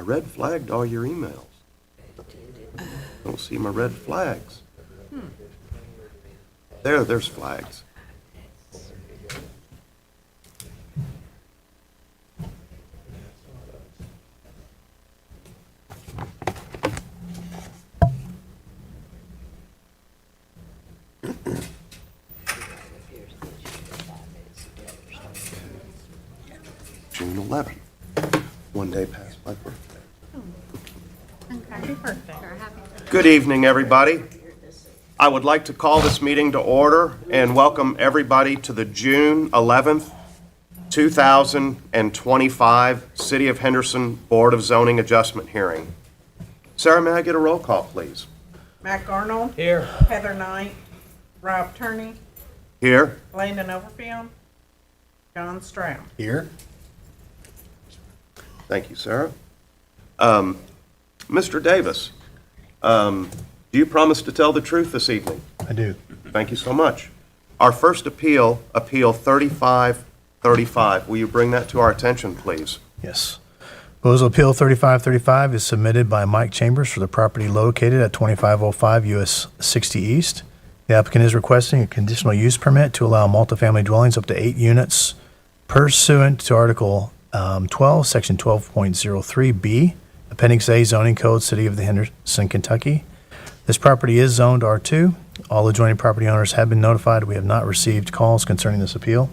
red flagged all your emails. Don't see my red flags. There's flags. June 11th, one day past my birthday. Happy birthday. Good evening, everybody. I would like to call this meeting to order and welcome everybody to the June 11th, 2025 City of Henderson Board of Zoning Adjustment hearing. Sarah, may I get a roll call, please? Mac Arnold. Here. Heather Knight. Rob Turney. Here. Landon Overfield. John Stroud. Here. Thank you, Sarah. Mr. Davis, do you promise to tell the truth this evening? I do. Thank you so much. Our first appeal, Appeal 3535. Will you bring that to our attention, please? Yes. Proposal Appeal 3535 is submitted by Mike Chambers for the property located at 2505 US 60 East. The applicant is requesting a conditional use permit to allow multifamily dwellings up to 8 units pursuant to Article 12, Section 12.03B, Appendix A zoning code, City of the Henderson, Kentucky. This property is zoned R2. All adjoining property owners have been notified. We have not received calls concerning this appeal.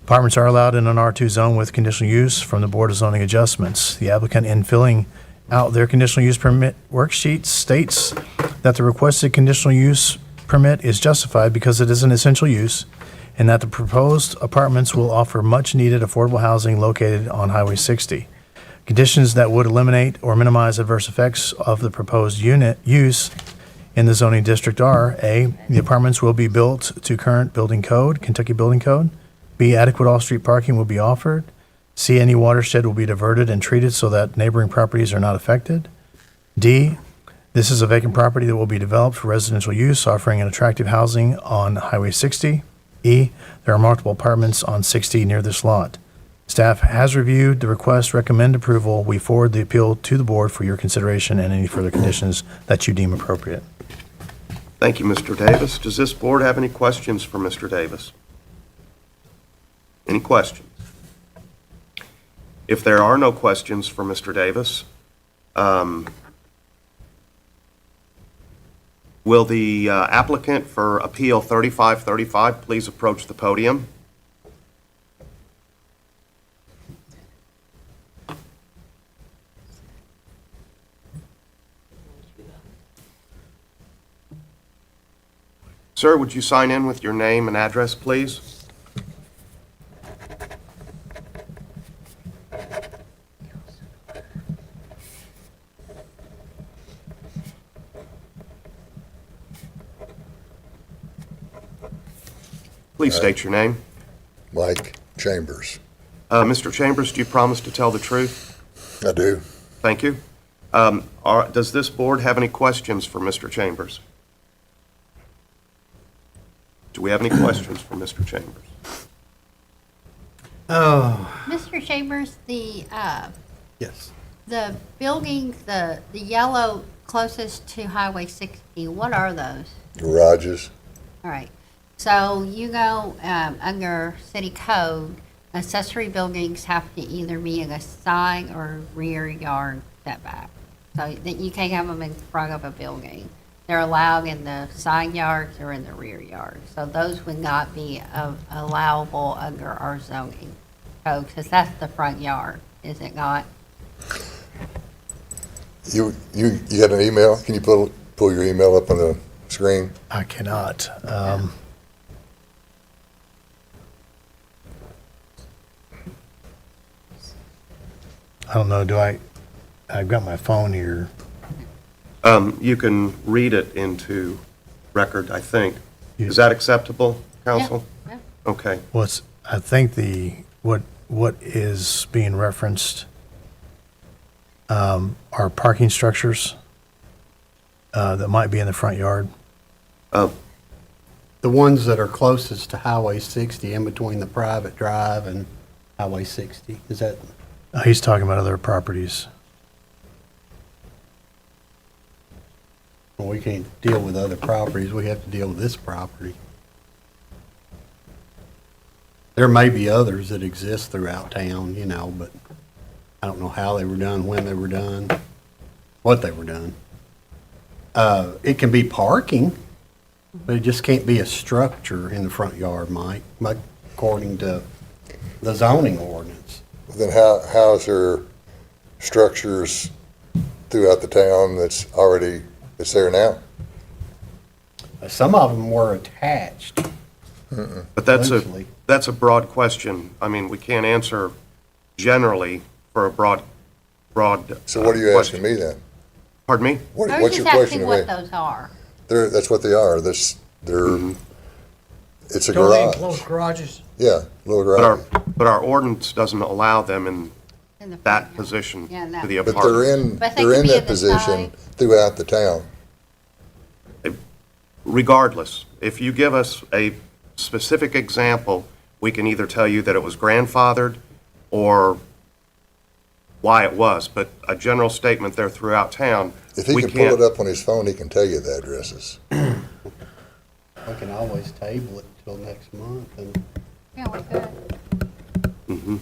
Apartments are allowed in an R2 zone with conditional use from the Board of Zoning Adjustments. The applicant, in filling out their conditional use permit worksheet, states that the requested conditional use permit is justified because it is an essential use and that the proposed apartments will offer much-needed affordable housing located on Highway 60. Conditions that would eliminate or minimize adverse effects of the proposed unit use in the zoning district are: A, the apartments will be built to current building code, Kentucky Building Code. B, adequate off-street parking will be offered. C, any watershed will be diverted and treated so that neighboring properties are not affected. D, this is a vacant property that will be developed for residential use, offering an attractive housing on Highway 60. E, there are multiple apartments on 60 near this lot. Staff has reviewed the request, recommend approval. We forward the appeal to the board for your consideration and any further conditions that you deem appropriate. Thank you, Mr. Davis. Does this board have any questions for Mr. Davis? Any questions? If there are no questions for Mr. Davis, will the applicant for Appeal 3535 please approach the podium? Sir, would you sign in with your name and address, please? Please state your name. Mike Chambers. Mr. Chambers, do you promise to tell the truth? I do. Thank you. Does this board have any questions for Mr. Chambers? Do we have any questions for Mr. Chambers? Mr. Chambers, the Yes. the buildings, the yellow closest to Highway 60, what are those? Garages. All right. So you go under city code, accessory buildings have to either be in a side or rear yard setback. So that you can't have them in front of a building. They're allowed in the side yards or in the rear yards. So those would not be allowable under our zoning code, because that's the front yard, is it not? You got an email? Can you pull your email up on the screen? I cannot. I don't know, I've got my phone here. You can read it into record, I think. Is that acceptable, counsel? Yeah. Okay. I think what is being referenced are parking structures that might be in the front yard. The ones that are closest to Highway 60, in between the private drive and Highway 60, is that? He's talking about other properties. And we can't deal with other properties, we have to deal with this property. There may be others that exist throughout town, you know, but I don't know how they were done, when they were done, what they were done. It can be parking, but it just can't be a structure in the front yard, Mike, according to the zoning ordinance. Then how is there structures throughout the town that's there now? Some of them were attached. But that's Loosely. a broad question. I mean, we can't answer generally for a broad. So what are you question. asking me then? Pardon me? I was What's just your question asking to what me? those are. That's what they are. It's a Don't they garage. enclose garages? Yeah, little But garage. our ordinance doesn't allow them in In the front that yard. position Yeah, to the But apartment. But they they're could in be that at the position side. throughout the town. Regardless, if you give us a specific example, we can either tell you that it was grandfathered or why it was, but a general statement there throughout town, If he we can pull can't. it up on his phone, he can tell you the addresses. We can always table it till next month Yeah, we could.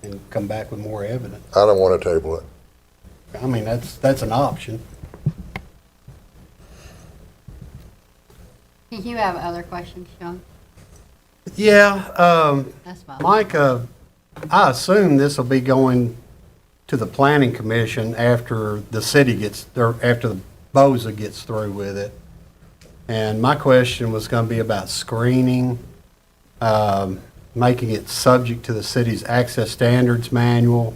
and come back with more evidence. I don't want to table it. I mean, that's an option. Do you have other questions, Sean? Yeah, That's fine. Mike, I assume this will be going to the planning commission after the city gets, or after the BOZA gets through with it. And my question was gonna be about screening, making it subject to the city's access standards manual.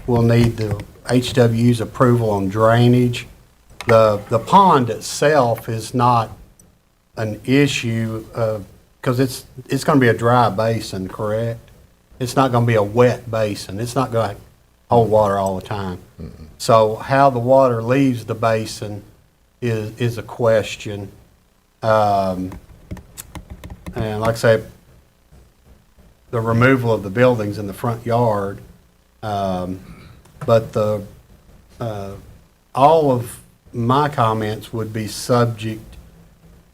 We'll need the HW's approval on drainage. The pond itself is not an issue, because it's going to be a dry basin, correct? It's not going to be a wet basin. It's not going to hold water all the time. So how the water leaves the basin is a question. And like I say, the removal of the buildings in the front yard, but all of my comments would be subject,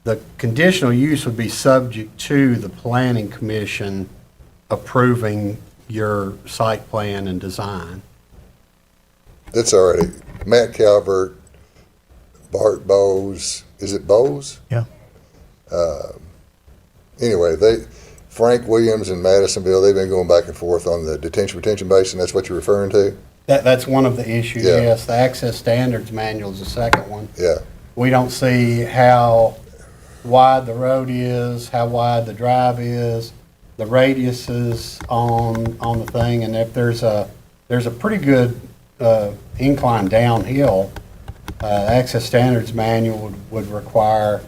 the conditional use would be subject to the planning commission approving your site plan and design. That's already, Matt Calvert, Bart Bowes, is it Bowes? Yeah. Anyway, Frank Williams and Madisonville, they've been going back and forth on the detention retention basin. That's what you're referring to? That's one of the issues, Yeah. yes. The access standards manual is the second one. Yeah. We don't see how wide the road is, how wide the drive is, the radiuses on the thing, and if there's a pretty good incline downhill, access standards manual would require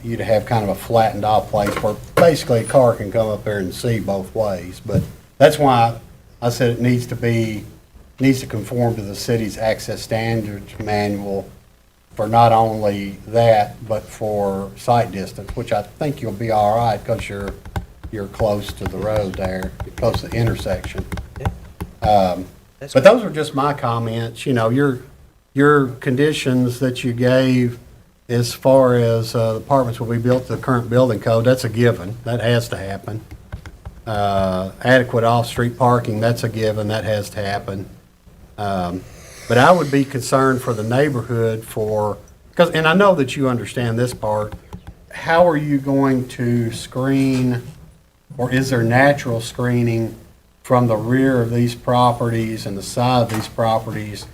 you to have kind of a flattened off place where basically a car can come up there and see both ways. But that's why I said it needs to conform to the city's access standards manual for not only that, but for sight distance, which I think you'll be all right because you're close to the road there, you're close to the intersection. But those are just my comments, you know, your conditions that you gave as far as apartments will be built to the current building code, that's a given, that has to happen. Adequate off-street parking, that's a given, that has to happen. But I would be concerned for the neighborhood because, and I know that you understand this part, how are you going to screen, or is there natural screening from the rear of these properties and the side of these properties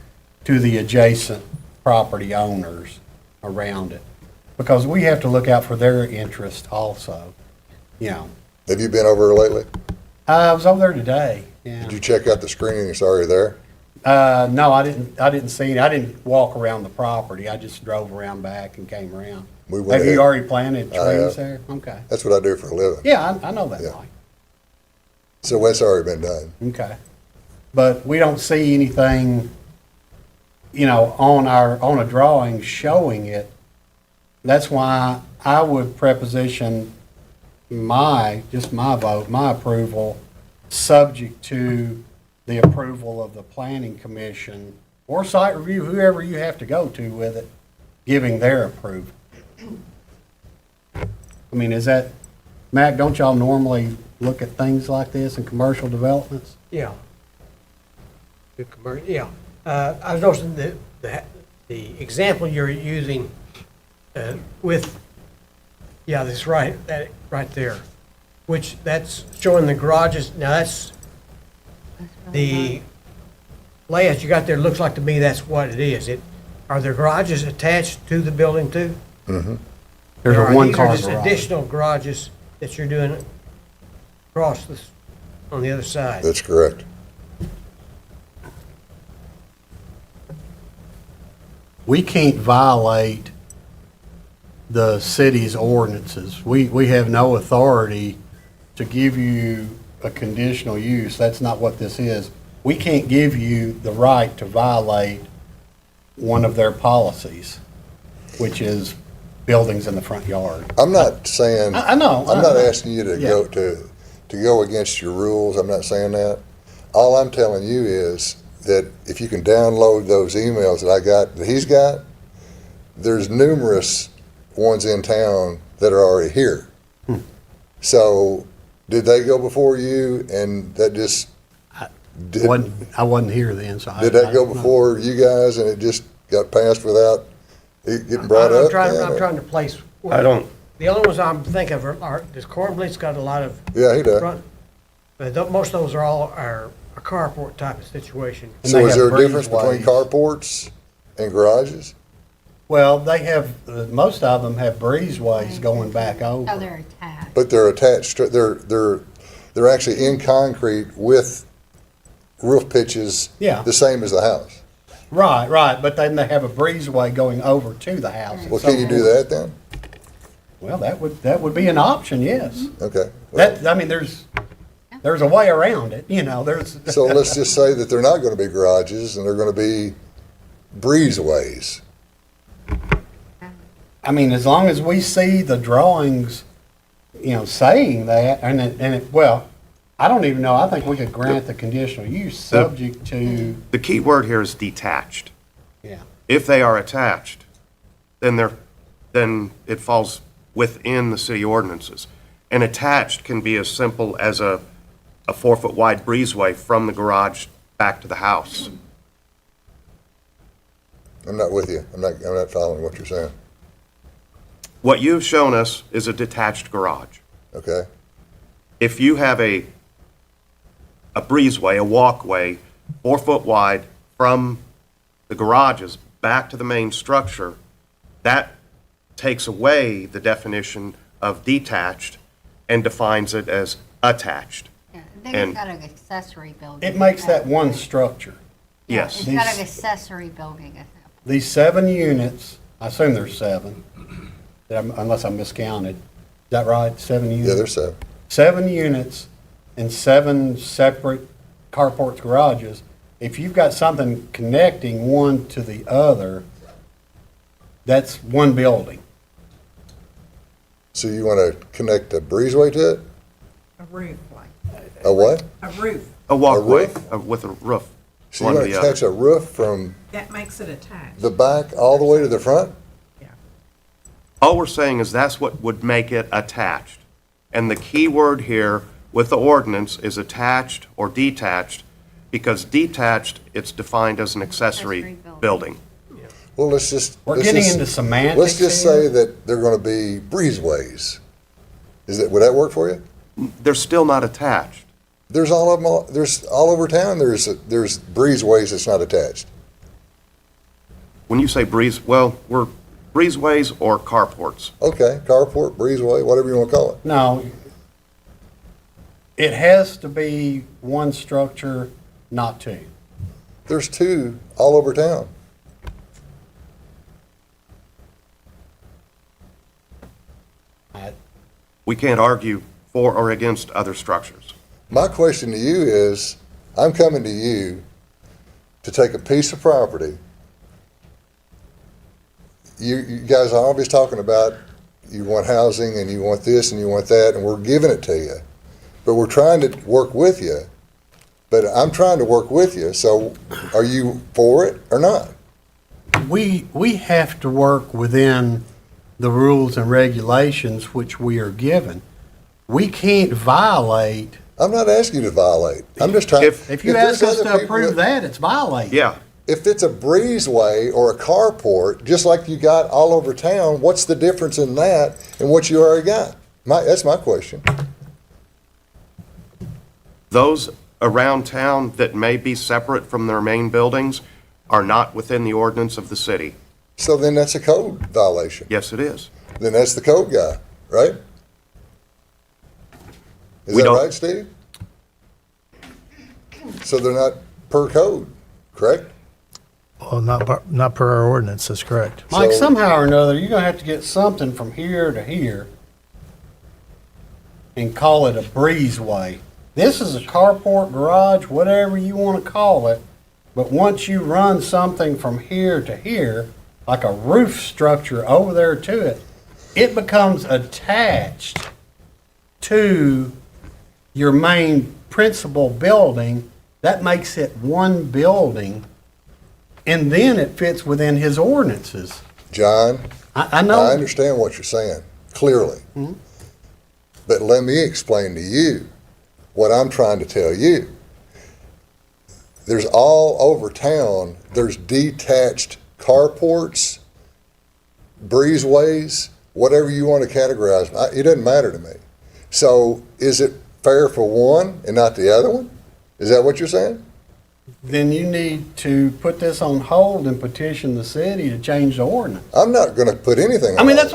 to the adjacent property owners around it? Because we have to look out for their interest also, you know. Have you been over lately? I was over there today, yeah. Did you check out the screening that's already there? No, I didn't see it. I didn't walk around the property. I just drove around back and came around. We went Have you ahead. already planted I have. trees there? Okay. That's what I do for a living. Yeah, I know that, Yeah. Mike. So that's already been done. Okay. But we don't see anything, you know, on a drawing showing it. That's why I would preposition my vote, my approval, subject to the approval of the planning commission or site review, whoever you have to go to with it, giving their approval. I mean, is that, Mac, don't y'all normally look at things like this in commercial developments? Yeah. Yeah. I was noticing the example you're using with, yeah, this that right there, which that's showing the garages. Now that's the layout you got there. Looks like to me that's what it is. Are the garages attached to the building too? There's Or a are one-car these are just garage. additional garages that you're doing across this, on the other side? That's correct. We can't violate the city's ordinances. We have no authority to give you a conditional use. That's not what this is. We can't give you the right to violate one of their policies, which is buildings in the front yard. I'm not saying, I know. I'm not asking you to Yeah. go against your rules. I'm not saying that. All I'm telling you is that if you can download those emails that he's got, there's numerous ones in town that are already here. So did they go before you and that just, I wasn't here then, so I. did that I go don't know. before you guys and it just got passed without it getting brought I'm up? trying, then, I'm or- trying to place. I don't, The only ones I'm thinking of are this Cornbleach's got a lot of Yeah, he does. front, but most of those are all are a carport type of situation. And So they is have there a difference between breezeways. carports and garages? Well, they have, most of them have breezeways going back So over. they're attached. But they're attached, they're actually in concrete with roof pitches. Yeah. The same as the house. Right, but then they have a breezeway going over to the house. Well, can you do that then? Well, that would be an option, yes. Okay. Well, That, I mean, there's a way around it, there's. so let's just say that they're not gonna be garages and they're gonna be breezeways. I mean, as long as we see the drawings, saying that, well, I don't even know, I think we could grant the conditional use subject to, the key word here is detached. yeah. If they are attached, then it falls within the city ordinances. And attached can be as simple as a 4-foot wide breezeway from the garage back to the house. I'm not with you. I'm not following what you're saying. What you've shown us is a detached garage. Okay? If you have a breezeway, a walkway, 4-foot wide from the garages back to the main structure, that takes away the definition of detached and defines it as attached. Yeah, then and- it's got an accessory building. It makes that one structure. Yeah, Yes. It's got an These- accessory building. These 7 units, I assume there's 7, unless I miscounted. Is that right? 7 units? Yeah, there's seven. 7 units and 7 separate carports, garages. If you've got something connecting one to the other, that's one building. So you wanna connect a breezeway to it? A roof, like, A what? a roof, A walkway roof? with a roof, So one you to wanna the other. attach a roof from that makes it attached. the back all the way to the front? Yeah. All we're saying is that's what would make it attached. And the key word here with the ordinance is attached or detached, because detached, it's defined as an accessory Accessory building. building. Well, let's just. We're let's getting just- into semantics Let's just here. say that they're gonna be breezeways. Would that work for you? They're still not attached. There's all of them, there's all over town, there's breezeways that's not attached. When you say we're breezeways or carports. Okay, carport, breezeway, whatever you wanna call it. No, it has to be one structure, not 2. There's 2 all over town. We can't argue for or against other structures. My question to you is, I'm coming to you to take a piece of property. You guys are always talking about you want housing and you want this and you want that, and we're giving it to you. But we're trying to work with you. But I'm trying to work with you, so are you for it or not? we have to work within the rules and regulations which we are given. We can't violate, I'm not asking you to violate. I'm just trying. if you there's ask us other to people approve that, it's violating. Yeah, If it's a breezeway or a carport, just like you got all over town, what's the difference in that and what you already got? That's my question. those around town that may be separate from their main buildings are not within the ordinance of the city. So then that's a code violation. Yes, it is. Then that's the code guy, right? Is We that don't- right, Steve? So they're not per code, correct? Well, not per our ordinance, that's correct. Mike, So- somehow or another, you're gonna have to get something from here to here and call it a breezeway. This is a carport, garage, whatever you wanna call it, but once you run something from here to here, like a roof structure over there to it, it becomes attached to your main principal building. That makes it one building, and then it fits within his ordinances. John, I know. I understand what you're saying, clearly. But let me explain to you what I'm trying to tell you. There's all over town, there's detached carports, breezeways, whatever you want to categorize. It doesn't matter to me. So is it fair for one and not the other one? Is that what you're saying? Then you need to put this on hold and petition the city to change the ordinance. I'm not going to put anything on I mean, it. that's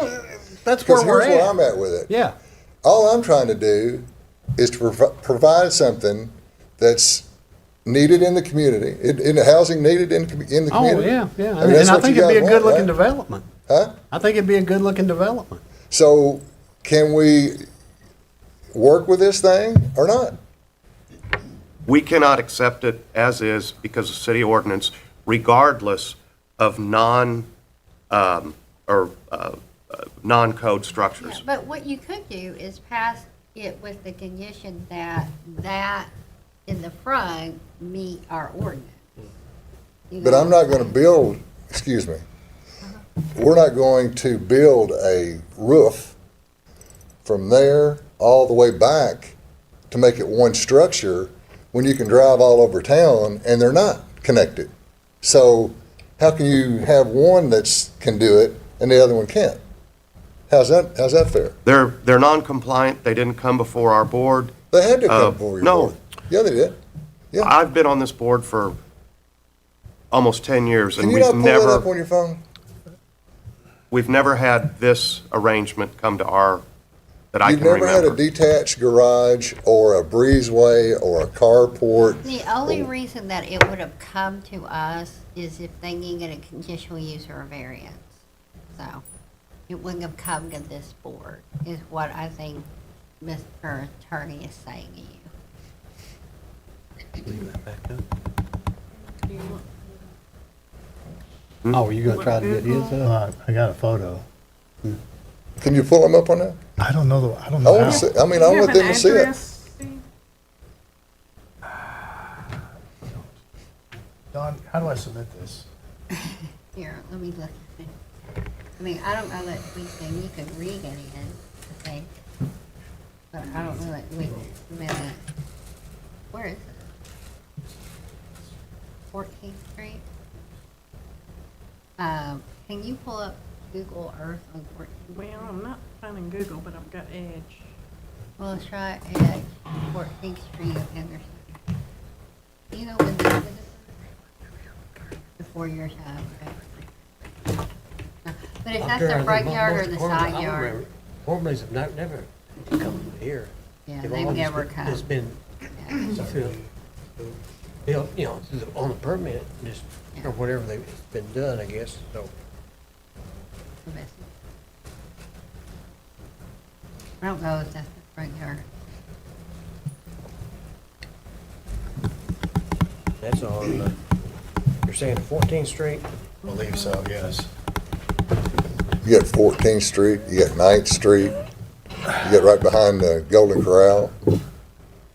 where Because we're here's where I'm at. at with it. Yeah. All I'm trying to do is to provide something that's needed in the community, in the housing needed in the Oh, community. yeah, yeah. I mean, that's And I what think you it'd be a guys good want, looking right? development. Huh? I think it'd be a good looking development. So can we work with this thing or not? We cannot accept it as is because of city ordinance, regardless of non-code structures. Yeah, but what you could do is pass it with the condition that that in the front meet our ordinance. You But know I'm what not going to build, excuse me, we're not going to build a roof from there all the way back to make it one structure when you can drive all over town and they're not connected. So how can you have one can do it and the other one can't? How's that fair? They're non-compliant, they didn't come before our board. They had to come before your no. board. Yeah, they did. Yeah. I've been on this board for almost 10 years, Can and you not pull that up on your phone? we've never had this arrangement come to our, that I You've can never had a remember. detached garage or a breezeway or a carport? The only reason that it would have come to us is if they needed a conditional use or a variance. So it wouldn't have come to this board, is what I think Mr. Attorney is saying to you. Oh, you gonna try to get his up? I got a photo. Can you pull them up on that? I don't know I how. want to see, I mean, I You want have them an to see it. address, Steve? Don, how do I submit this? Here, let me look. I mean, I don't know that we can, you could read any of it, I think. But I don't know that we can submit it. Where is it? 14th Street? Can you pull up Google Earth on 14th? Well, I'm not finding Google, but I've got Edge. Well, let's try Edge, 14th Street of Henderson. You know when this is? Before your time, okay. But if that's the front yard or the side yard, Hornblades have never come here. yeah, They've they've always never been- come. It's been through, through on the permit, just, or whatever it's been done, I guess, so. I don't know if that's the front yard. That's on, you're saying 14th Street? I believe so, yes. You got 14th Street, you got 9th Street, you got right behind the Golden Corral.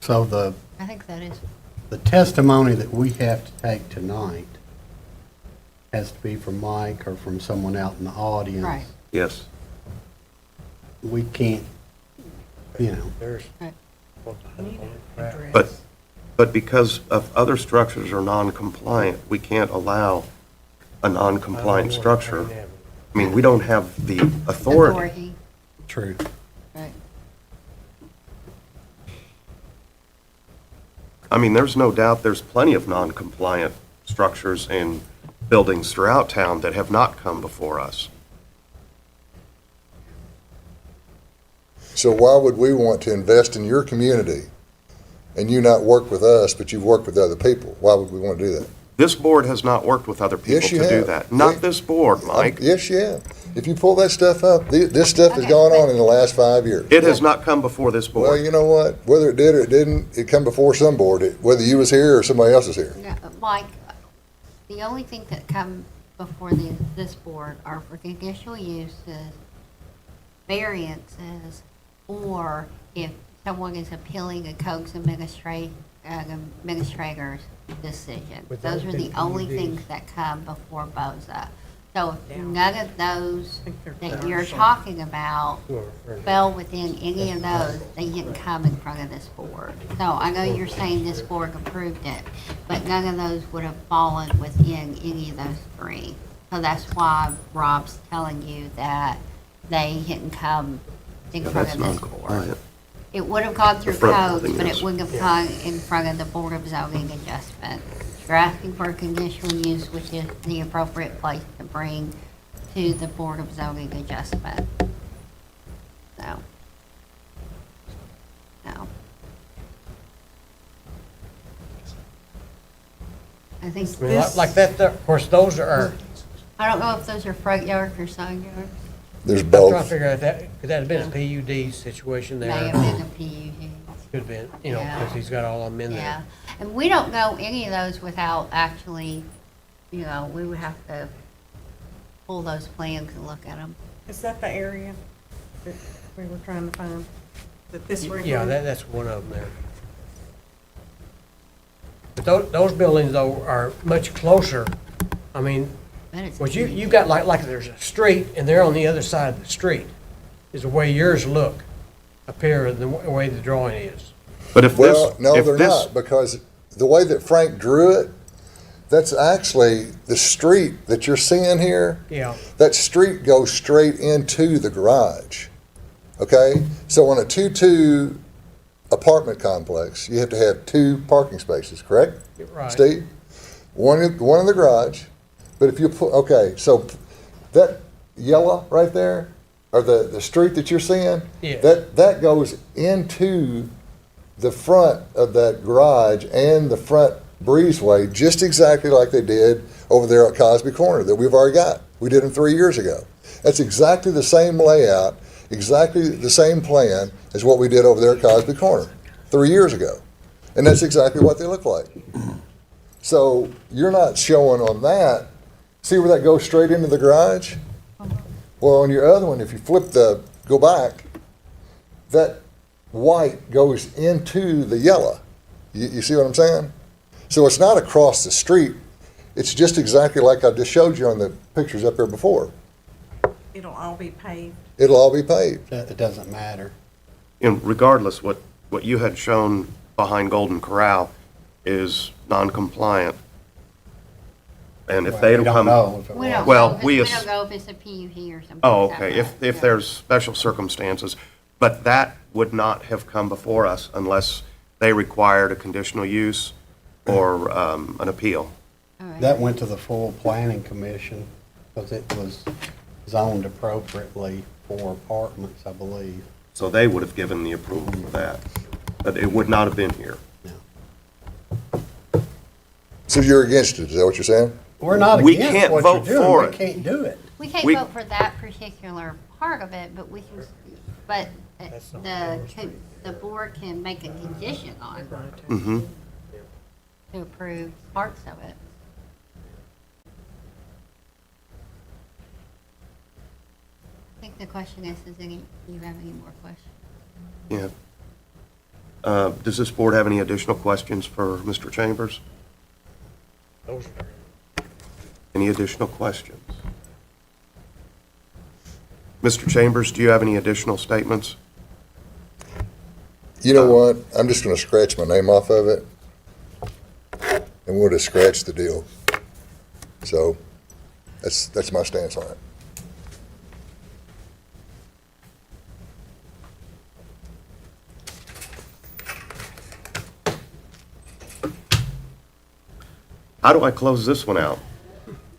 So the I think that is, testimony that we have to take tonight has to be from Mike or from someone out in the audience. Right. Yes. We can't, you know, There's. Right. But because of other structures are non-compliant, we can't allow a non-compliant structure. I mean, we don't have the authority. true. Right. I mean, there's no doubt there's plenty of non-compliant structures and buildings throughout town that have not come before us. So why would we want to invest in your community and you not work with us, but you've worked with other people? Why would we want to do that? This board has not worked with other people Yes, to you do have. that. Not this board, Mike. Yes, you have. If you pull that stuff up, this stuff has Okay, gone but- on in the last 5 years. It has not come before this Well, board. you know what? Whether it did or it didn't, it come before some board, whether you was here or somebody else was here. No, Mike, the only thing that come before this board are for conditional uses, variances, or if someone is appealing a codes administrator's decision. Would Those those are be the only PUDs? things that come before BOZA. So if none of those think they're that you're commercial. talking about fell within any of those, they didn't come in front of this board. So I know you're saying this board approved it, but none of those would have fallen within any of those three. So that's why Rob's telling you that they didn't come in front That's of this board. non-compliant. It would have gone through The front codes, building but is. it wouldn't have gone in front of the Board of Zoning Adjustment. You're asking for a conditional use, which is the appropriate place to bring to the Board of Zoning Adjustment. So. No. I think, I mean, like that, of course, those are, I don't know if those are front yards or side yards. There's I'm trying to both. figure out that, could that have been a PUD situation May have there? been a PUD. Could have been, you know, Yeah. because he's got all of them in Yeah, there. and we don't know any of those without actually, you know, we would have to pull those plans and look at them. Is that the area that we were trying to find? That this ring? Yeah, that's one of them there. But those buildings though are much closer. I mean, But it's. what you've got like there's a street and they're on the other side of the street is the way yours look up here, the way the drawing is. But if this, Well, no, if they're this, not, because the way that Frank drew it, that's actually the street that you're seeing here. Yeah, That street goes straight into the garage. Okay? So on a 2-2 apartment complex, you have to have 2 parking spaces, correct? right. Steve? One in the garage, but if you put, okay, so that yellow right there, or the street that you're seeing, Yeah. that goes into the front of that garage and the front breezeway, just exactly like they did over there at Cosby Corner that we've already got. We did them 3 years ago. That's exactly the same layout, exactly the same plan as what we did over there at Cosby Corner 3 years ago. And that's exactly what they look like. So you're not showing on that, see where that goes straight into the garage? Well, on your other one, if you go back, that white goes into the yellow. You see what I'm saying? So it's not across the street. It's just exactly like I just showed you on the pictures up there before. It'll all be paved. It'll all be paved. It doesn't matter. and regardless, what you had shown behind Golden Corral is non-compliant. And if they We don't don't come. know if it We was. don't Well, know, if we we ass- don't know if it's a PUD or something. Oh, like okay, that. if Yeah. there's special circumstances, but that would not have come before us unless they required a conditional use or an appeal. All right. That went to the full planning commission because it was zoned appropriately for apartments, I believe. So they would have given the approval for that, but it would not have been here. So you're against it, is that what you're saying? We're not We against can't what vote you're doing. for We it. can't do it. We can't We- vote for that particular part of it, but we can, but That's not the board can make a condition on Mm-hmm. to approve parts of it. I think the question is, you have any more questions? Yeah. Does this board have any additional questions for Mr. Chambers? Those are Any additional questions? Mr. Chambers, do you have any additional statements? You know what? I'm just gonna scratch my name off of it, and we'll just scratch the deal. So, that's my stance on it. How do I close this one out?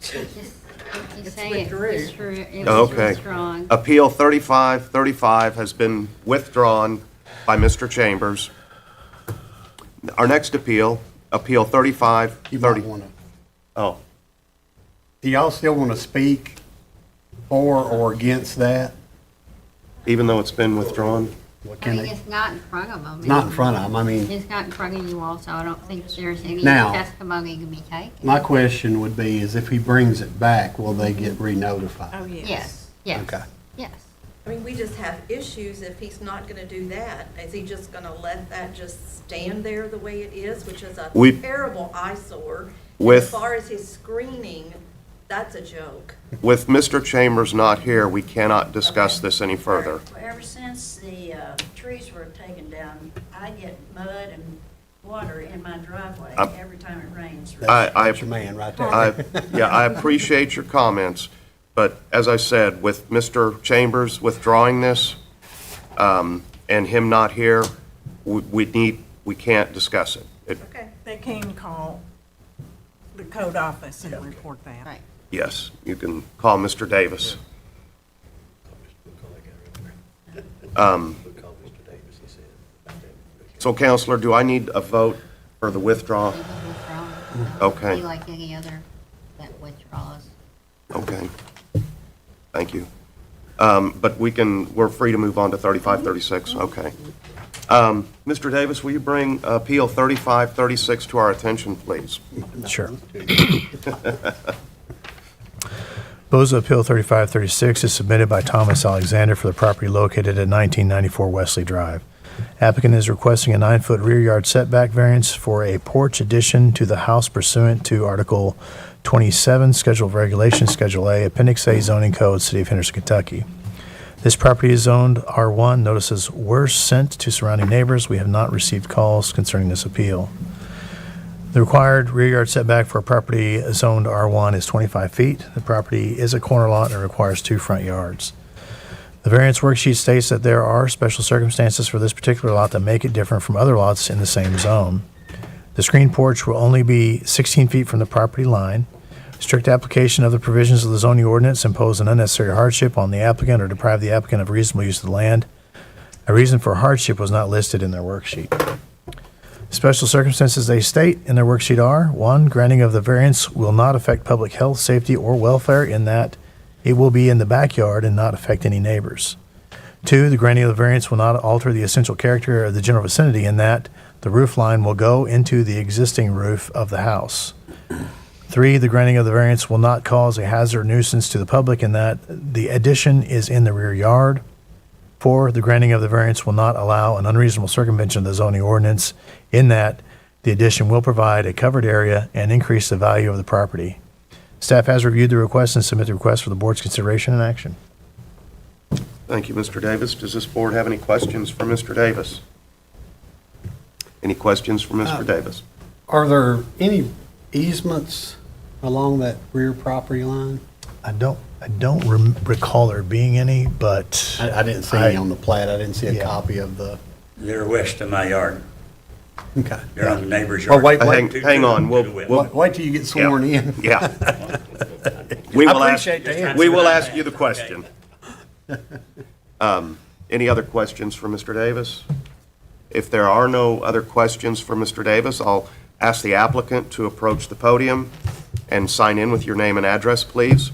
You say it was Okay. withdrawn. Appeal 3535 has been withdrawn by Mr. Chambers. Our next appeal, Appeal You 3530. might want to, Oh, do y'all still want to speak for or against that? even though it's been withdrawn? What I can mean, they, it's not in front of them. it's not in front of them. I mean, It's not in front of you all, so I don't think there's any Now- testimony to be taken. my question would be is if he brings it back, will they get re-notified? Oh, yes. Yes, yes, Okay. yes. I mean, we just have issues if he's not gonna do that. Is he just gonna let that just stand there the way it is, which is a We- terrible eyesore? And With- as far as his screening, that's a joke. With Mr. Chambers not here, we cannot discuss this any further. Well, ever since the trees were taken down, I get mud and water in my driveway every time it rains. That's your man right there. I appreciate your comments, but as I said, with Mr. Chambers withdrawing this, and him not here, we can't discuss it. Okay. They can call the code office and report that. Right. Yes, you can call Mr. Davis. So Counselor, do I need a vote for the withdrawal? It was withdrawn. Okay. Be like any other that withdraws. Okay. Thank you. But we're free to move on to 3536, okay. Mr. Davis, will you bring Appeal 3536 to our attention, please? Sure. Proposal Appeal 3536 is submitted by Thomas Alexander for the property located at 1994 Wesley Drive. Applicant is requesting a 9-foot rear yard setback variance for a porch addition to the house pursuant to Article 27, Schedule of Regulations, Schedule A, Appendix A zoning code, City of Henderson, Kentucky. This property is zoned R1. Notices were sent to surrounding neighbors. We have not received calls concerning this appeal. The required rear yard setback for a property zoned R1 is 25 feet. The property is a corner lot and requires 2 front yards. The variance worksheet states that there are special circumstances for this particular lot that make it different from other lots in the same zone. The screen porch will only be 16 feet from the property line. Strict application of the provisions of the zoning ordinance impose an unnecessary hardship on the applicant or deprive the applicant of reasonable use of the land. A reason for hardship was not listed in their worksheet. Special circumstances they state in their worksheet are: 1, granting of the variance will not affect public health, safety, or welfare in that it will be in the backyard and not affect any neighbors. 2, the granting of the variance will not alter the essential character of the general vicinity in that the roof line will go into the existing roof of the house. 3, the granting of the variance will not cause a hazard or nuisance to the public in that the addition is in the rear yard. 4, the granting of the variance will not allow an unreasonable circumvention of the zoning ordinance in that the addition will provide a covered area and increase the value of the property. Staff has reviewed the request and submit the request for the board's consideration and action. Thank you, Mr. Davis. Does this board have any questions for Mr. Davis? Any questions for Mr. Davis? Are there any easements along that rear property line? I don't recall there being any, but I didn't see any on the plat. I didn't see a Yeah. copy of the, They're west of my yard. okay. They're on the neighbor's Well, yard. Hang on, To the west. Wait till you get sworn in. Yeah. We will ask, appreciate the answer. we will ask you the question. Any other questions for Mr. Davis? If there are no other questions for Mr. Davis, I'll ask the applicant to approach the podium and sign in with your name and address, please.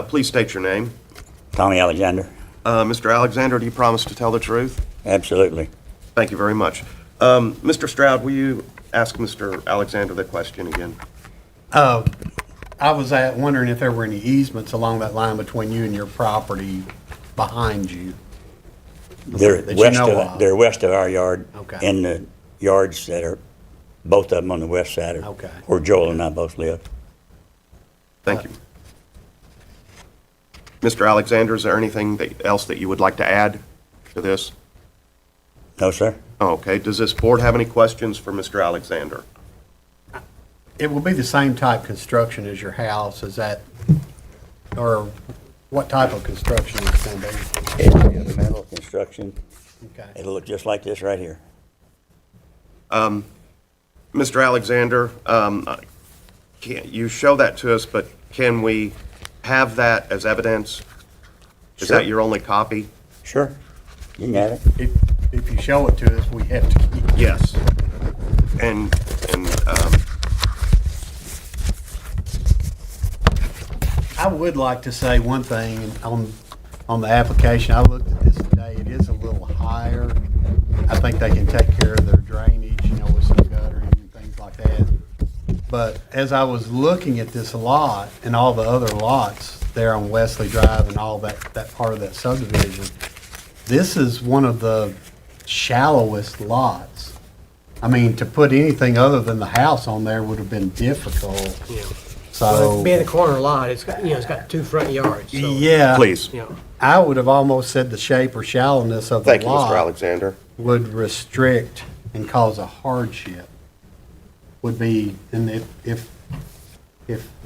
Please state your name. Tommy Alexander. Mr. Alexander, do you promise to tell the truth? Absolutely. Thank you very much. Mr. Stroud, will you ask Mr. Alexander the question again? I was wondering if there were any easements along that line between you and your property behind you. They're That you know of. they're west of our yard. Okay. In the yards that are, both of them on the west side are Okay. where Joel and I both live. Thank you. Mr. Alexander, is there anything else that you would like to add to this? No, sir? Oh, okay. Does this board have any questions for Mr. Alexander? It will be the same type construction as your house, is that, or what type of construction is going to be? It'll be a metal construction. Okay. It'll look just like this right here. Mr. Alexander, you show that to us, but can we have that as evidence? Is Sure. that your only copy? Sure. You can have it. If you show it to us, we have to keep it. Yes. And I would like to say one thing on the application. I looked at this today. It is a little higher. I think they can take care of their drainage, with some guttering and things like that. But as I was looking at this lot and all the other lots there on Wesley Drive and all that part of that subdivision, this is one of the shallowest lots. I mean, to put anything other than the house on there would have been difficult. Yeah. So, Being a corner lot, it's got 2 front yards, so. yeah. please. I would have almost said the shape or shallowness of the Thank you, Mr. lot Alexander. would restrict and cause a hardship. Would be, and if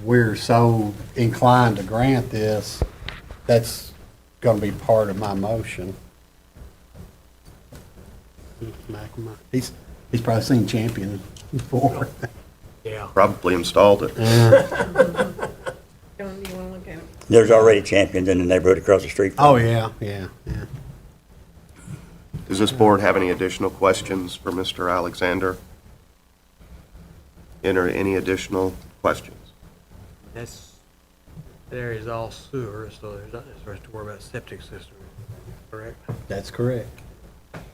we're so inclined to grant this, that's going to be part of my motion. He's probably seen Champion before. Yeah. Probably installed it. John, do you want to look at it? There's already champions in the neighborhood across the street. from Oh, me. yeah. Does this board have any additional questions for Mr. Alexander? Enter any additional questions? That area's all sewer, so there's not necessarily to worry about septic system, correct? That's correct.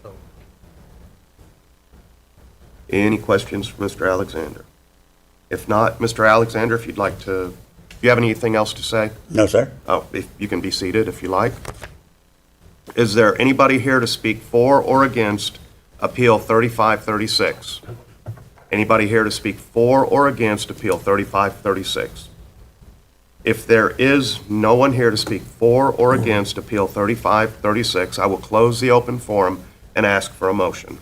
So, Any questions for Mr. Alexander? If not, Mr. Alexander, if you have anything else to say? No, sir? Oh, if you can be seated if you like. Is there anybody here to speak for or against Appeal 3536? Anybody here to speak for or against Appeal 3536? If there is no one here to speak for or against Appeal 3536, I will close the open forum and ask for a motion.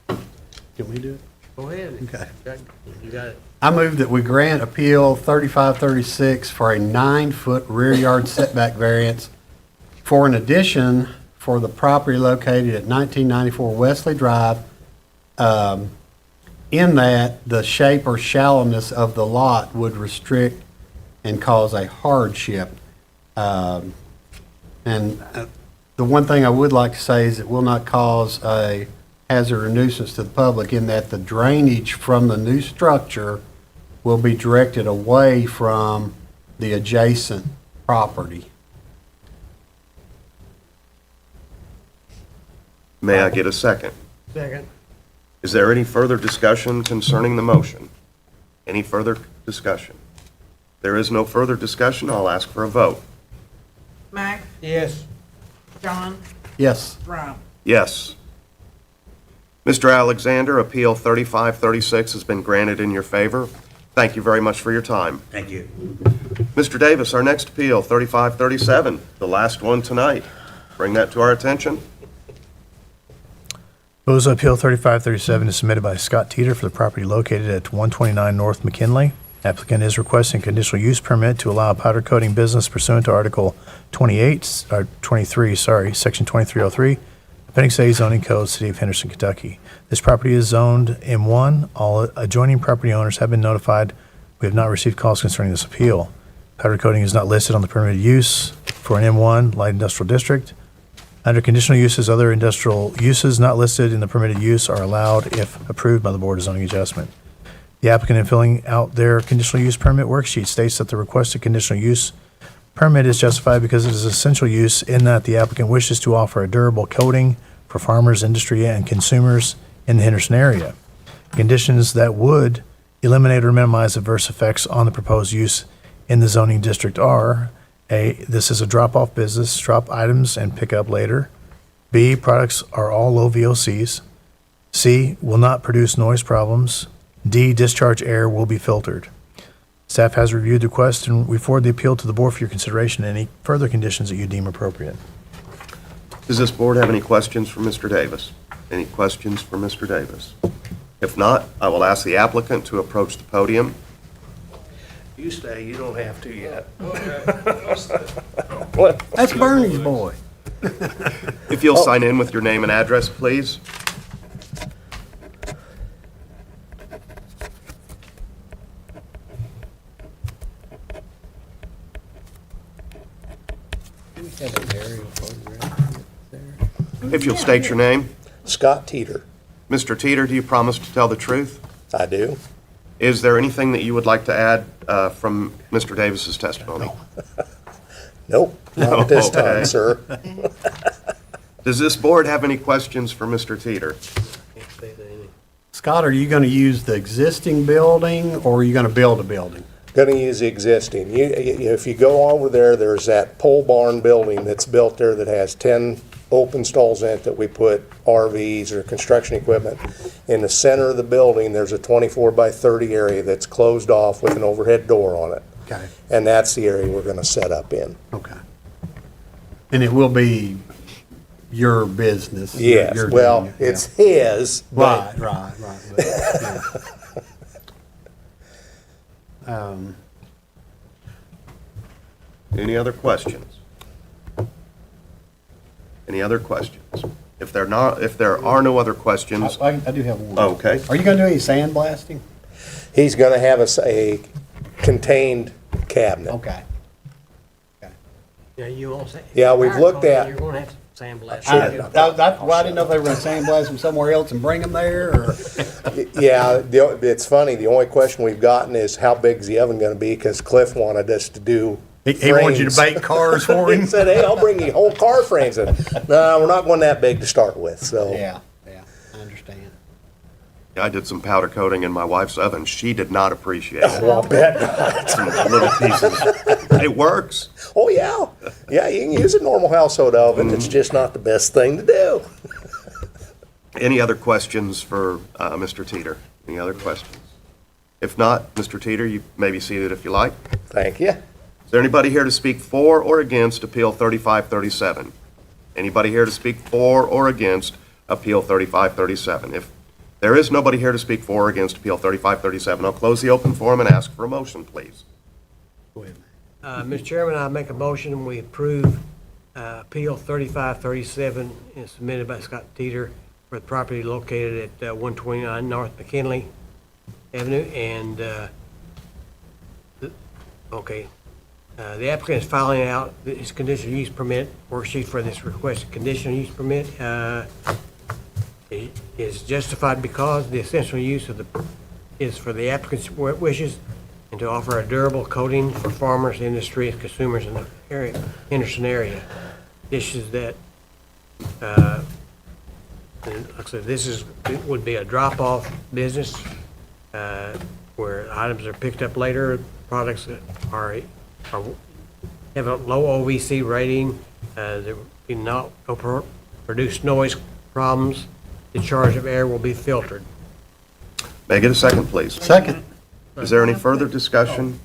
Can we do it? go ahead. Okay. You got it. I move that we grant Appeal 3536 for a 9-foot rear yard setback variance for an addition for the property located at 1994 Wesley Drive, in that the shape or shallowness of the lot would restrict and cause a hardship. And the one thing I would like to say is it will not cause a hazard or nuisance to the public, in that the drainage from the new structure will be directed away from the adjacent property. May I get a second? Second. Is there any further discussion concerning the motion? Any further discussion? There is no further discussion. I'll ask for a vote. Max, Yes. John, Yes. Rob. Yes. Mr. Alexander, Appeal 3536 has been granted in your favor. Thank you very much for your time. Thank you. Mr. Davis, our next appeal, 3537, the last one tonight. Bring that to our attention. Proposal Appeal 3537 is submitted by Scott Teeter for the property located at 129 North McKinley. Applicant is requesting conditional use permit to allow a powder coating business pursuant to Article 23, Section 2303, Appendix A zoning code, City of Henderson, Kentucky. This property is zoned M1. All adjoining property owners have been notified. We have not received calls concerning this appeal. Powder coating is not listed on the permitted use for an M1 light industrial district. Under conditional uses, other industrial uses not listed in the permitted use are allowed if approved by the Board of Zoning Adjustment. The applicant, in filling out their conditional use permit worksheet, states that the requested conditional use permit is justified because it is essential use in that the applicant wishes to offer a durable coating for farmers, industry, and consumers in the Henderson area. Conditions that would eliminate or minimize adverse effects on the proposed use in the zoning district are: A, this is a drop-off business, drop items and pick up later. B, products are all low VOCs. C, will not produce noise problems. D, discharge air will be filtered. Staff has reviewed the request, and we forward the appeal to the board for your consideration and any further conditions that you deem appropriate. Does this board have any questions for Mr. Davis? Any questions for Mr. Davis? If not, I will ask the applicant to approach the podium. You stay, you don't have to yet. That's Bernie's boy. If you'll sign in with your name and address, please. If you'll state your name. Scott Teeter. Mr. Teeter, do you promise to tell the truth? I do. Is there anything that you would like to add from Mr. Davis's testimony? Nope, not at this Okay. time, sir. Does this board have any questions for Mr. Teeter? Scott, are you going to use the existing building, or are you going to build a building? Going to use the existing. If you go over there, there's that pole barn building that's built there that has 10 open stalls in it that we put RVs or construction equipment. In the center of the building, there's a 24 by 30 area that's closed off with an overhead door on it. Okay, And that's the area we're going to set up in. okay. And it will be your business? Yes, You're well, doing it, yeah. it's his, but Right. But, yeah. Any other questions? Any other questions? If there are no other questions, I do have one. okay. Are you going to do any sandblasting? he's going to have a contained cabinet. Okay. Yeah, you all say. Yeah, we've looked at- You're gonna have to sandblast. That's why I didn't know if they were going to sandblast them somewhere else and bring them there, or? Yeah, it's funny, the only question we've gotten is how big's the oven gonna be, because Cliff wanted us to do He wants you to frames. bake cars for He him? said, hey, I'll bring you whole car frames. And, no, we're not going that big to start with, so. Yeah, I understand. I did some powder coating in my wife's oven. She did not appreciate it. Well, I'll bet not. Some little pieces. It works. Oh, yeah. Yeah, you can use a normal household oven, it's just not the best thing to do. Any other questions for Mr. Teeter? Any other questions? If not, Mr. Teeter, you may be seated if you like. Thank you. Is there anybody here to speak for or against Appeal 3537? Anybody here to speak for or against Appeal 3537? If there is nobody here to speak for or against Appeal 3537, I'll close the open forum and ask for a motion, please. Mr. Chairman, I make a motion, we approve Appeal 3537 is submitted by Scott Teeter for the property located at 129 North McKinley Avenue, and, the applicant is filing out his conditional use permit worksheet for this requested conditional use permit. It is justified because the essential use is for the applicant's wishes and to offer a durable coating for farmers, industry, and consumers in the Henderson area. This is that, and like I said, it would be a drop-off business where items are picked up later, products that have a low OVC rating, there will be no produce noise problems. The charge of air will be filtered. May I get a second, please? Second. Is there any further discussion?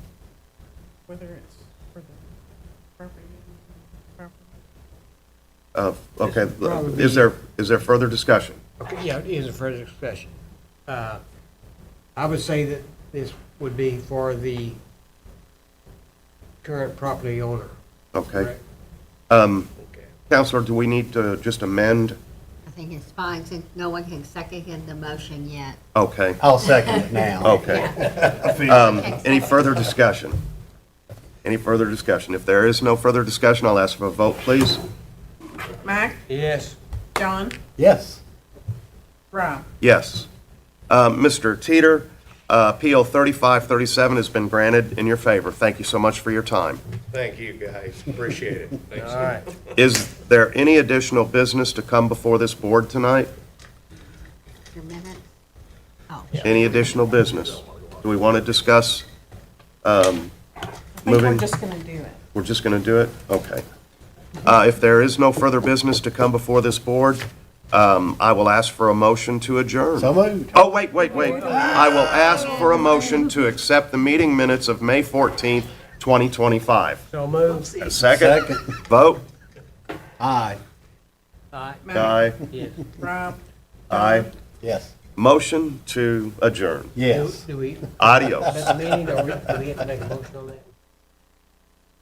Whether it's for the property. Okay, Probably- is there further discussion? Okay, yeah, it is a further discussion. I would say that this would be for the current property owner. Okay. correct? Okay. Counselor, do we need to just amend? I think it's fine, since no one can second the motion yet. Okay, I'll second it now. okay. Any further discussion? Any further discussion? If there is no further discussion, I'll ask for a vote, please. Mac, Yes. John, Yes. Rob. Yes. Mr. Teeter, Appeal 3537 has been granted in your favor. Thank you so much for your time. Thank you, guys. Appreciate it. All right. Is there any additional business to come before this board tonight? Your minutes? Oh. Any additional business? Do we want to discuss I think we're moving? just gonna do it. We're just going to do it? Okay. If there is no further business to come before this board, I will ask for a motion to adjourn. So moved. Oh, wait. I will ask for a motion to accept the meeting minutes of May 14th, 2025. So move. A second? Second. Vote? Aye. Aye. Yes. Rob? Aye. Yes. Motion to adjourn. Yes. Do we, Adios. at the meeting, or do we have to make a motion on that?